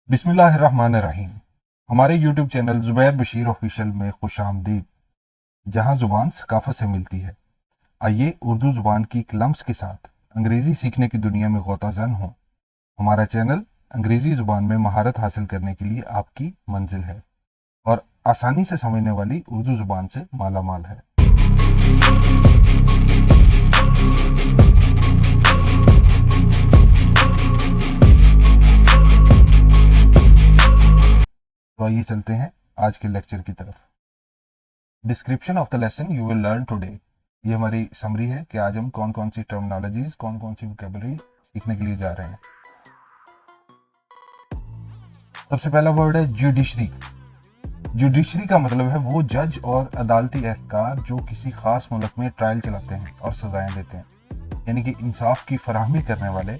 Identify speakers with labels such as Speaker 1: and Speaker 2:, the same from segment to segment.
Speaker 1: बिस्मिल्लाहिर्रहमानिर्रहीम। हमारे YouTube channel Zubair Bashir official में खुशामदीद, जहां ज़ुबान सकाफ़त से मिलती है। आइए उर्दू ज़ुबान की एक लम्स के साथ अंग्रेज़ी सीखने की दुनिया में ग़ौताज़न हों। हमारा चैनल अंग्रेज़ी ज़ुबान में महारत हासिल करने के लिए आपकी मंजिल है और आसानी से समझने वाली उर्दू ज़ुबान से माला माल है। तो आइए चलते हैं आज के लेक्चर की तरफ। Description of the lesson you will learn today. ये हमारी समरी है कि आज हम कौन कौन सी टर्मिनोलॉजीज, कौन कौन सी वोकैबुलरी सीखने के लिए जा रहे हैं। सबसे पहला वर्ड है जुडिशरी। जुडिशरी का मतलब है वो जज और अदालती एहलकार जो किसी खास मुल्क में ट्रायल चलाते हैं और सजाएं देते हैं, यानी कि इंसाफ की फराहमी करने वाले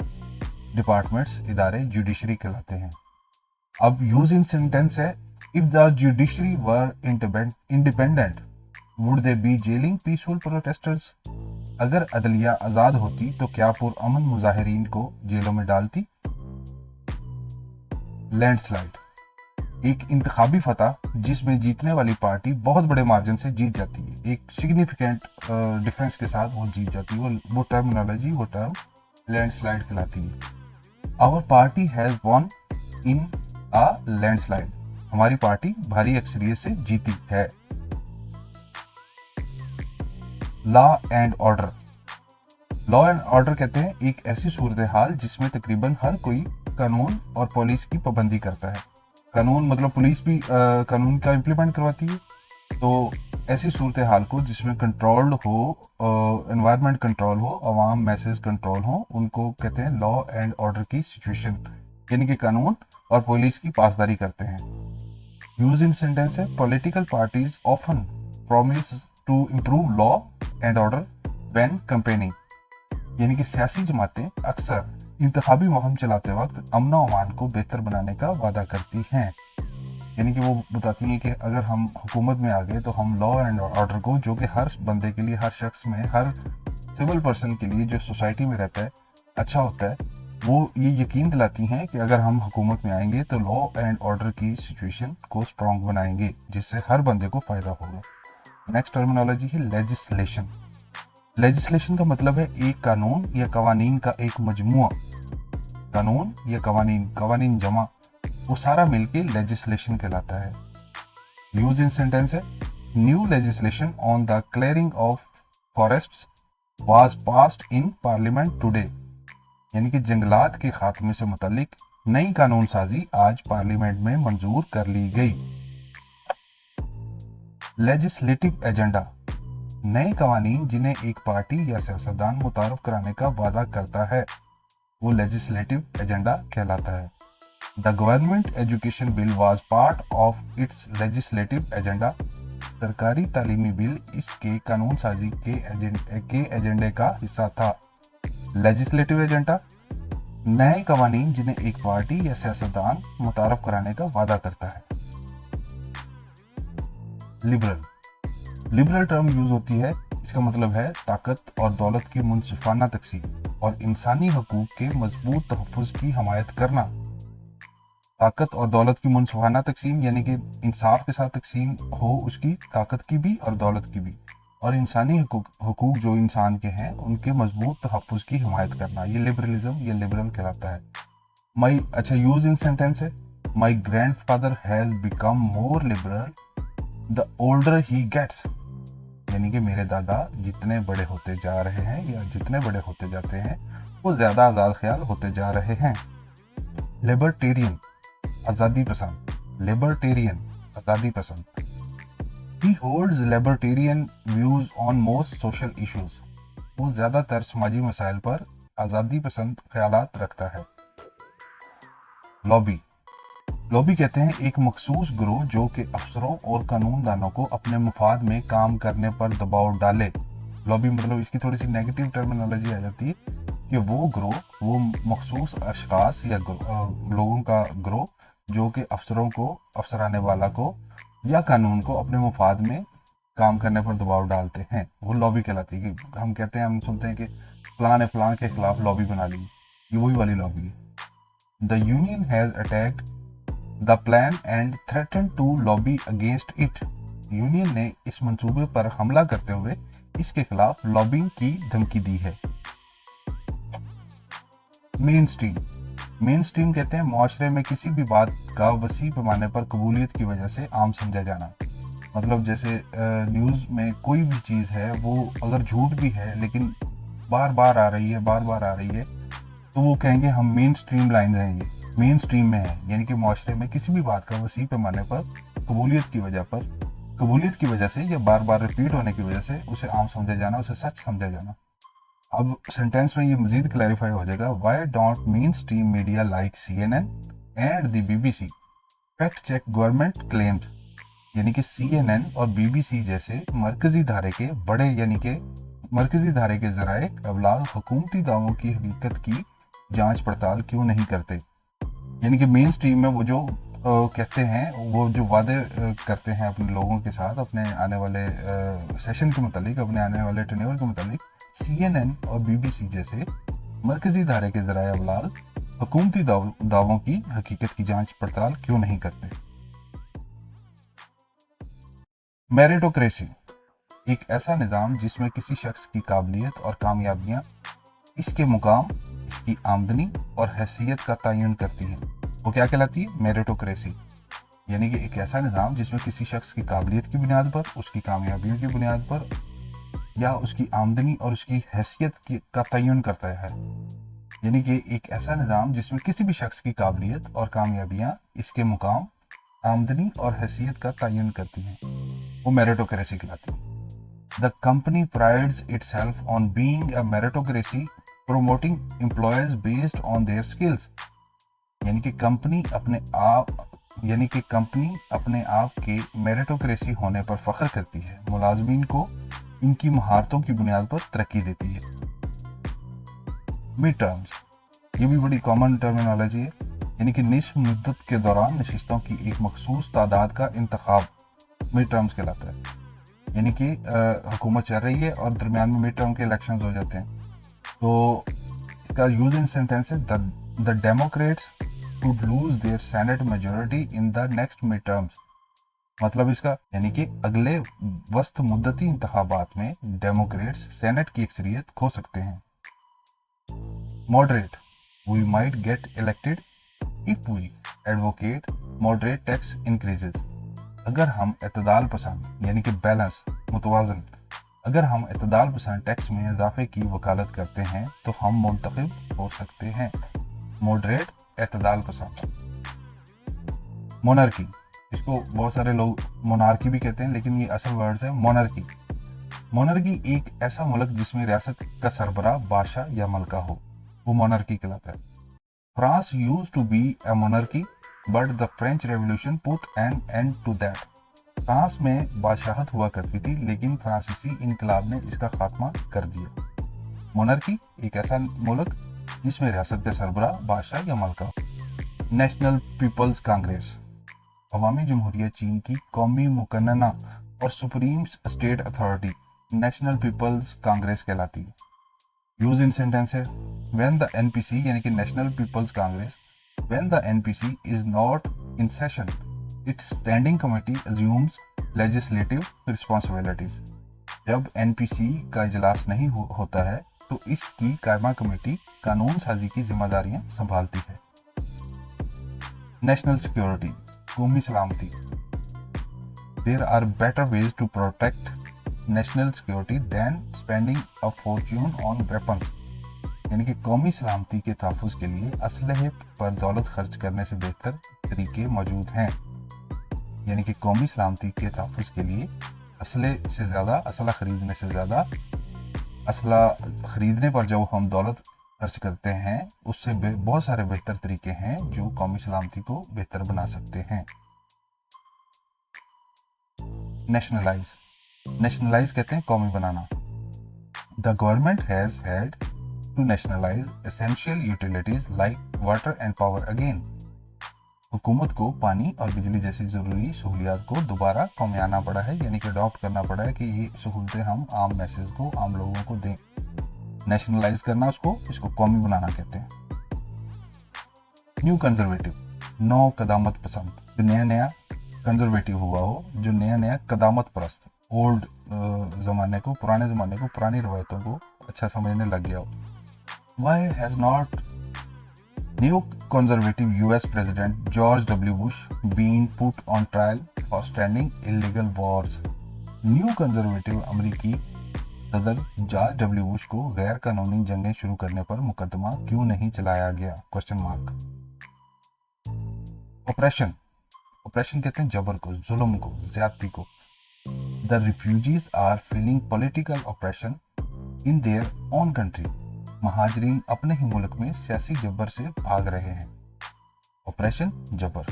Speaker 1: डिपार्टमेंट्स, इदारे जुडिशरी कहलाते हैं। अब यूज इन सेंटेंस है, if the judiciary were independent would they B gelling peaceful protesters. अगर अदलिया आज़ाद होती तो क्या पुरअमन मुजाहिरीन को जेलों में डालती। लैंडस्लाइड, एक इंतखाबी फतह जिसमें जीतने वाली पार्टी बहुत बड़े मार्जिन से जीत जाती है, एक सिग्निफिकेंट डिफरेंस के साथ वो जीत जाती है, वो टर्मिनोलॉजी, वो टर्म लैंडस्लाइड कहलाती है। Our party has won in a landslide, हमारी पार्टी भारी अक्सरियत से जीती है। Law and order, law and order कहते हैं एक ऐसी सूरत हाल जिसमें तकरीबन हर कोई कानून और पुलिस की पाबंदी करता है। कानून मतलब पुलिस भी कानून का इम्प्लीमेंट करवाती है। तो ऐसी सूरत हाल को जिसमें कंट्रोल्ड हो, एनवायरनमेंट कंट्रोल हो, अवाम मैसेज कंट्रोल हो, उनको कहते हैं लॉ एंड ऑर्डर की सिचुएशन, यानी कि कानून और पुलिस की पासदारी करते हैं। यूज इन सेंटेंस है, political parties often promise to improve law and order when campaigning, यानी कि सियासी जमातें अक्सर इंतखाबी मुहिम चलाते वक्त अमन और अमान को बेहतर बनाने का वादा करती हैं। यानी कि वो बताती हैं कि अगर हम हुकूमत में आ गए तो हम लॉ एंड ऑर्डर को, जो कि हर बंदे के लिए, हर शख्स में, हर सिविल पर्सन के लिए जो सोसाइटी में रहता है अच्छा होता है, वो ये यकीन दिलाती हैं कि अगर हम हुकूमत में आएंगे तो लॉ एंड ऑर्डर की सिचुएशन को स्ट्रॉन्ग बनाएंगे, जिससे हर बंदे को फ़ायदा होगा। नेक्स्ट टर्मिनोलॉजी है लेजिस्लेशन। लेजिस्लेशन का मतलब है एक कानून या कवानीन का एक मजमुआ। कानून या कवानीन जमा, वो सारा मिलके लेजिस्लेशन कहलाता है। यूज इन सेंटेंस है, new legislation on the clearing of forests was passed in parliament today, यानी कि जंगलात के खात्मे से मुतल्लिक नई कानून साजी आज पार्लियामेंट में मंजूर कर ली गई। लेजिस्लेटिव एजेंडा, नए कवानीन जिन्हें एक पार्टी या सियासतदान मुतारफ कराने का वादा करता है, वो लेजिस्लेटिव एजेंडा कहलाता है। The government education bill was part of its legislative agenda, सरकारी तालीमी बिल इसके कानून साजी के एजेंडे का हिस्सा था। लेजिस्लेटिव एजेंडा, नए कवानीन जिन्हें एक पार्टी या सियासतदान मुतारफ कराने का वादा करता है। लिबरल, लिबरल टर्म यूज होती है, इसका मतलब है ताकत और दौलत की मुनसिफाना तकसीम और इंसानी हकूक के मजबूत तहफ़्फ़ुज़ की हमायत करना। ताकत और दौलत की मुनसिफाना तकसीम, यानी कि इंसाफ के साथ तकसीम हो उसकी, ताकत की भी और दौलत की भी, और इंसानी हकूक जो इंसान के हैं उनके मजबूत तहफ़्फ़ुज़ की हिमायत करना, ये लिबरलिज्म या लिबरल कहलाता है। अच्छा, यूज इन सेंटेंस है, my grandfather has become more liberal the older he gets, यानी कि मेरे दादा जितने बड़े होते जा रहे हैं या जितने बड़े होते जाते हैं वो ज़्यादा आज़ाद ख्याल होते जा रहे हैं। लिबर्टेरियन, आज़ादी पसंद, लिबर्टेरियन आज़ादी पसंद। He holds libertarian views on most social issues, वो ज़्यादातर समाजी मसाइल पर आज़ादी पसंद ख्यालात रखता है। लॉबी, लॉबी कहते हैं एक मखसूस ग्रोह जो कि अफसरों और कानूनदानों को अपने मुफाद में काम करने पर दबाव डाले। लॉबी मतलब इसकी थोड़ी सी नेगेटिव टर्मिनोलॉजी आ जाती है कि वो ग्रोह, वो मखसूस अशखास या लोगों का ग्रोह जो कि अफसरों को, अफसराने वाला को या कानून को अपने मुफाद में काम करने पर दबाव डालते हैं, वो लॉबी कहलाती है। कि हम कहते हैं, हम सुनते हैं कि फलां ने फलां के खिलाफ लॉबी बना ली, ये वही वाली लॉबी है। The union has attacked the plan and threaten to lobby against it. Union ने इस मंसूबे पर हमला करते हुए इसके खिलाफ लॉबिंग की धमकी दी है। Main stream. मेन स्ट्रीम कहते हैं मुआशरे में किसी भी बात का वसी पैमाने पर कबूलियत की वजह से आम समझा जाना। मतलब जैसे न्यूज़ में कोई भी चीज़ है वो अगर झूठ भी है लेकिन बार बार आ रही है तो वो कहेंगे हम मेन स्ट्रीम लाइन है, ये मेन स्ट्रीम में है, यानी कि मुआशरे में किसी भी बात का वसी पैमाने पर कबूलियत की वजह से या बार बार रिपीट होने की वजह से उसे आम समझा जाना, उसे सच समझा जाना। अब सेंटेंस में ये मजीद क्लैरिफाई हो जाएगा। Why don't mainstream media like CNN and the BBC fact check government claimed. यानी कि CNN और BBC जैसे मरकजी धारे के जराए अबलाग हुकूमती दावों की हकीकत की जांच पड़ताल क्यों नहीं करते। यानी कि मेन स्ट्रीम में वो जो कहते हैं, वो जो वादे करते हैं अपने लोगों के साथ अपने आने वाले सेशन के मुतालिक, अपने आने वाले टेन्योर के मुतालिक, CNN और BBC जैसे मरकजी धारे के जराए अबलाग हुकूमती दावों की हकीकत की जांच पड़ताल क्यों नहीं करते। मेरिटोक्रेसी एक ऐसा निज़ाम जिसमें किसी शख्स की काबिलियत और कामयाबियां इसके मुकाम, इसकी आमदनी और हैसियत का तयन करती हैं। वो क्या कहलाती है? मेरिटोक्रेसी। यानी कि एक ऐसा निज़ाम जिसमें किसी शख्स की काबिलियत की बुनियाद पर, उसकी कामयाबियों की बुनियाद पर या उसकी आमदनी और उसकी हैसियत का तयन करता है। यानी कि एक ऐसा निज़ाम जिसमें किसी भी शख्स की काबिलियत और कामयाबियां इसके मुकाम, आमदनी और हैसियत का तयन करती हैं, वो मेरिटोक्रेसी कहलाती है। The company prides itself on being a meritocracy, promoting employees based on their skills। यानी कि कंपनी अपने आप के मेरिटोक्रेसी होने पर फख्र करती है, मुलाजमीन को इनकी महारतों की बुनियाद पर तरक्की देती है। मिड टर्म्स, ये भी बड़ी कॉमन टर्मिनोलॉजी है। यानी कि निस्फ मुद्दत के दौरान नशिस्तों की एक मखसूस तादाद का इंतखाब मिड टर्म्स कहलाता है। यानी कि हुकूमत चल रही है और दरमियान में मिड टर्म के इलेक्शंस हो जाते हैं, तो इसका यूज इन सेंटेंस है the Democrats would lose their senate majority in the next mid terms. मतलब इसका यानी कि अगले वस्त मुद्दती इंतखाबात में डेमोक्रेट्स सेनेट की अक्सरियत खो सकते हैं। Moderate, we might get elected if we advocate moderate tax increases. अगर हम एतदाल पसंद यानी कि बैलेंस, मुतवाजन, अगर हम एतदाल पसंद टैक्स में इजाफे की वकालत करते हैं तो हम मुंतखब हो सकते हैं। मॉडरेट, एतदाल पसंद। मोनार्की, इसको बहुत सारे लोग मोनार्की भी कहते हैं, लेकिन ये असल वर्ड्स है मोनार्की। मोनार्की एक ऐसा मुल्क जिसमें रियासत का सरबराह बादशाह या मलका हो, वो मोनार्की कहलाता है। France used to be a monarchy but the French revolution put an end to that. France में बादशाहत हुआ करती थी, लेकिन फ्रांसीसी इनकलाब ने इसका खात्मा कर दिया। मोनार्की एक ऐसा मुल्क जिसमें रियासत का सरबराह बादशाह या मलका हो। नेशनल पीपल्स कांग्रेस अवामी जमहूरियत चीन की कौमी मुकन्नना और supreme state authority National People's Congress कहलाती है। यूज इन सेंटेंस है व्हेन द NPC यानी कि National People's Congress when the NPC is not in session, its standing committee assumes legislative responsibilities। जब NPC का इजलास नहीं होता है तो इसकी कायमा कमेटी कानून साजी की जिम्मेदारियां संभालती है। नेशनल सिक्योरिटी, कौमी सलामती। There are better ways to protect national security than spending a fortune on weapons। यानी कि कौमी सलामती के तहफ़्फ़ुज़ के लिए असलहे पर दौलत खर्च करने से बेहतर तरीके मौजूद हैं। यानी कि कौमी सलामती के तहफ़्फ़ुज़ के लिए असला खरीदने से ज़्यादा असला खरीदने पर जब हम दौलत खर्च करते हैं, उससे बहुत सारे बेहतर तरीके हैं जो कौमी सलामती को बेहतर बना सकते हैं। नेशनलाइज कहते हैं कौमी बनाना। The government has had to nationalize essential utilities like water and power again। हुकूमत को पानी और बिजली जैसी ज़रूरी सहूलियात को दोबारा कौमियाना पड़ा है, यानी कि अडॉप्ट करना पड़ा है कि ये सहूलतें हम आम मैसेज को, आम लोगों को दें। नेशनलाइज करना इसको कौमी बनाना कहते हैं। न्यू कंजर्वेटिव, नौ कदामत पसंद, जो नया नया कंजर्वेटिव हुआ हो, जो नया नया कदामत परस्त, ओल्ड ज़माने को, पुराने ज़माने को, पुरानी रवायतों को अच्छा समझने लग गया हो। Why has not new conservative US president George W Bush been put on trial for standing illegal wars? New conservative अमेरिकी सदर जॉर्ज डब्ल्यू बुश को गैर कानूनी जंगें शुरू करने पर मुकदमा क्यों नहीं चलाया गया? Question mark. ऑपरेशन, ऑपरेशन कहते हैं जबर को, जुल्म को, ज्यादती को। The refugees are feeling political operation in their own country. महाजरीन अपने ही मुल्क में सियासी जबर से भाग रहे हैं। ऑपरेशन जबर।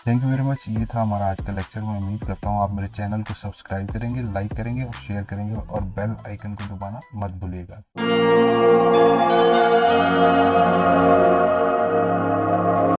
Speaker 1: Thank you very much. ये था हमारा आज का लेक्चर। मैं उम्मीद करता हूँ आप मेरे चैनल को सब्सक्राइब करेंगे, लाइक करेंगे और शेयर करेंगे और बेल आइकन को दबाना मत भूलिएगा।